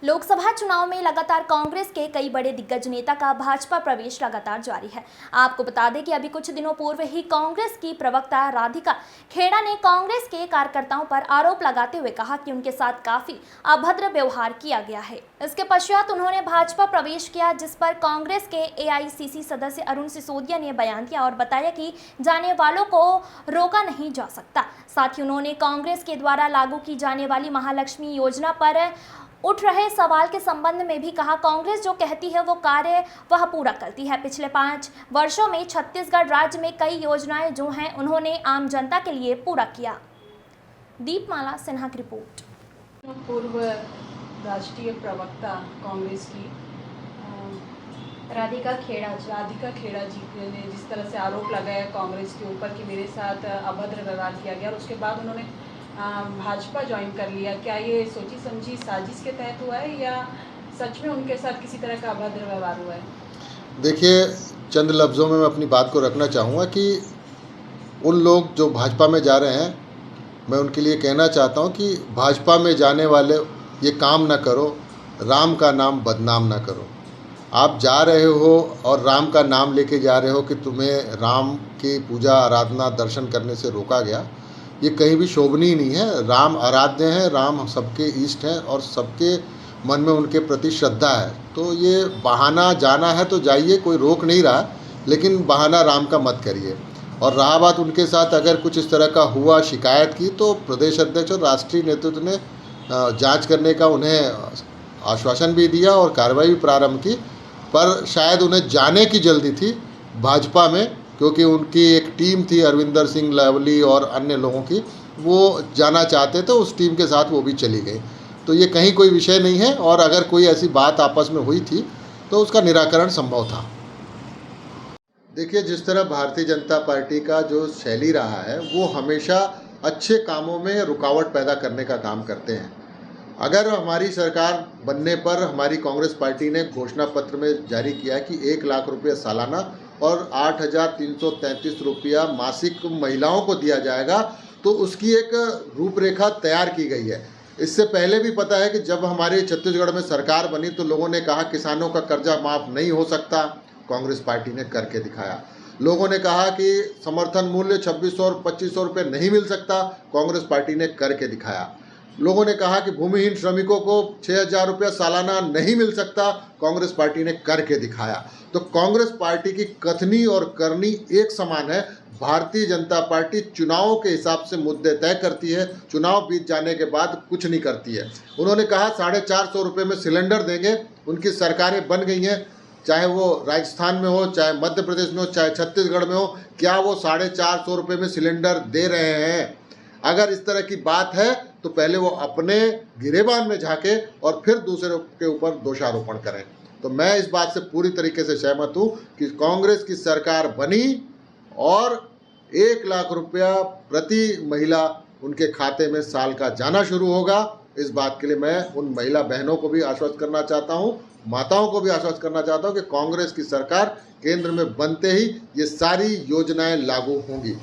लोकसभा चुनाव में लगातार कांग्रेस के कई बड़े दिग्गज नेता का भाजपा प्रवेश लगातार जारी है। आपको बता दें कि अभी कुछ दिनों पूर्व ही कांग्रेस की प्रवक्ता राधिका खेड़ा ने कांग्रेस के कार्यकर्ताओं पर आरोप लगाते हुए कहा कि उनके साथ काफी अभद्र व्यवहार किया गया है। इसके पश्चात उन्होंने भाजपा प्रवेश किया, जिस पर कांग्रेस के एआईसीसी सदस्य अरुण सिसोदिया ने बयान दिया और बताया कि जाने वालों को रोका नहीं जा सकता। साथ ही उन्होंने कांग्रेस के द्वारा लागू की जाने वाली महालक्ष्मी योजना पर उठ रहे सवाल के संबंध में भी कहा, कांग्रेस जो कहती है वो कार्य वह पूरा करती है। पिछले 5 वर्षों में छत्तीसगढ़ राज्य में कई योजनाएं जो हैं उन्होंने आम जनता के लिए पूरा किया। दीपमाला सिन्हा की रिपोर्ट। पूर्व राष्ट्रीय प्रवक्ता कांग्रेस की राधिका खेड़ा जी ने जिस तरह से आरोप लगाया कांग्रेस के ऊपर कि मेरे साथ अभद्र व्यवहार किया गया, और उसके बाद उन्होंने भाजपा ज्वाइन कर लिया। क्या ये सोची समझी साजिश के तहत हुआ है या सच में उनके साथ किसी तरह का अभद्र व्यवहार हुआ है? देखिए, चंद लफ्ज़ों में मैं अपनी बात को रखना चाहूँगा कि उन लोग जो भाजपा में जा रहे हैं, मैं उनके लिए कहना चाहता हूँ कि भाजपा में जाने वाले ये काम ना करो, राम का नाम बदनाम ना करो। आप जा रहे हो और राम का नाम लेके जा रहे हो कि तुम्हें राम की पूजा आराधना दर्शन करने से रोका गया, ये कहीं भी शोभनीय नहीं है। राम आराध्य हैं, राम सबके इष्ट हैं और सबके मन में उनके प्रति श्रद्धा है। तो ये बहाना जाना है तो जाइए, कोई रोक नहीं रहा, लेकिन बहाना राम का मत करिए। और रहा बात उनके साथ अगर कुछ इस तरह का हुआ, शिकायत की, तो प्रदेश अध्यक्ष और राष्ट्रीय नेतृत्व ने जांच करने का उन्हें आश्वासन भी दिया और कार्रवाई भी प्रारंभ की। पर शायद उन्हें जाने की जल्दी थी भाजपा में, क्योंकि उनकी एक टीम थी अरविंदर सिंह लवली और अन्य लोगों की, वो जाना चाहते थे, उस टीम के साथ वो भी चली गई। तो ये कहीं कोई विषय नहीं है, और अगर कोई ऐसी बात आपस में हुई थी तो उसका निराकरण संभव था। देखिए, जिस तरह भारतीय जनता पार्टी का जो शैली रहा है, वो हमेशा अच्छे कामों में रुकावट पैदा करने का काम करते हैं। अगर हमारी सरकार बनने पर हमारी कांग्रेस पार्टी ने घोषणा पत्र में जारी किया कि 1 लाख रुपये सालाना और 8,333 रुपया मासिक महिलाओं को दिया जाएगा, तो उसकी एक रूपरेखा तैयार की गई है। इससे पहले भी पता है कि जब हमारे छत्तीसगढ़ में सरकार बनी तो लोगों ने कहा किसानों का कर्जा माफ़ नहीं हो सकता, कांग्रेस पार्टी ने करके दिखाया। लोगों ने कहा कि समर्थन मूल्य 2600 और 2500 रुपये नहीं मिल सकता, कांग्रेस पार्टी ने करके दिखाया। लोगों ने कहा कि भूमिहीन श्रमिकों को 6,000 रुपया सालाना नहीं मिल सकता, कांग्रेस पार्टी ने करके दिखाया। तो कांग्रेस पार्टी की कथनी और करनी एक समान है। भारतीय जनता पार्टी चुनावों के हिसाब से मुद्दे तय करती है, चुनाव बीत जाने के बाद कुछ नहीं करती है। उन्होंने कहा 450 रुपये में सिलेंडर देंगे, उनकी सरकारें बन गई हैं, चाहे वो राजस्थान में हो, चाहे मध्य प्रदेश में हो, चाहे छत्तीसगढ़ में हो, क्या वो 450 रुपये में सिलेंडर दे रहे हैं? अगर इस तरह की बात है तो पहले वो अपने गिरेबान में झांके और फिर दूसरे के ऊपर दोषारोपण करें। तो मैं इस बात से पूरी तरीके से सहमत हूँ कि कांग्रेस की सरकार बनी और 1 लाख रुपया प्रति महिला उनके खाते में साल का जाना शुरू होगा। इस बात के लिए मैं उन महिला बहनों को भी आश्वस्त करना चाहता हूँ, माताओं को भी आश्वस्त करना चाहता हूँ कि कांग्रेस की सरकार केंद्र में बनते ही ये सारी योजनाएं लागू होंगी।